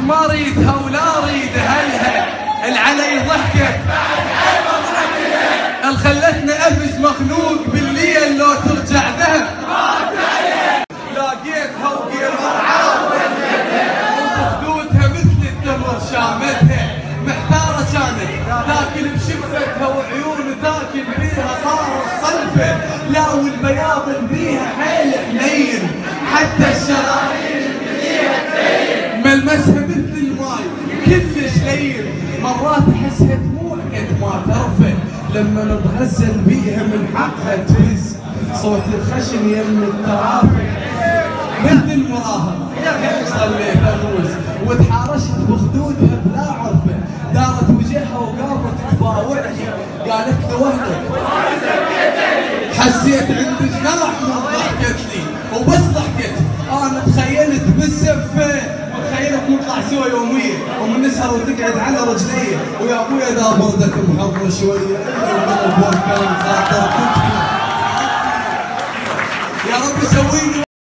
ما اريدها ولا اريد اهلها، العلي ضحكت الخلتنا ابز مخلوق بالليل لو ترجع ذهب. لقيتها وقيرها وخدودها مثل التمر شامتها، محتارة كانت تاكل بشفتها وعيون تاكل بيها صار الصلفة، لا والبياض بيها حيل حنين حتى الشرايين بيها تلين، ملمسها مثل الماي كلش لين، مرات احسها دموع قد ما ترفع لما نتغزل بيها من حقها تهز، صوت الخشن يم الترافع مثل المراهق صليت افوز وتحارشت بخدودها بلا عرفه، دارت وجهها وقامت تباوعني قالت له وهلك، حسيت عند جناح من ضحكت لي وبس ضحكت انا تخيلت بالزفه وتخيلت نطلع سوا يوميا ومن نسهر وتقعد على رجلي ويا ابويا اذا بردك محضره شويه الجو كان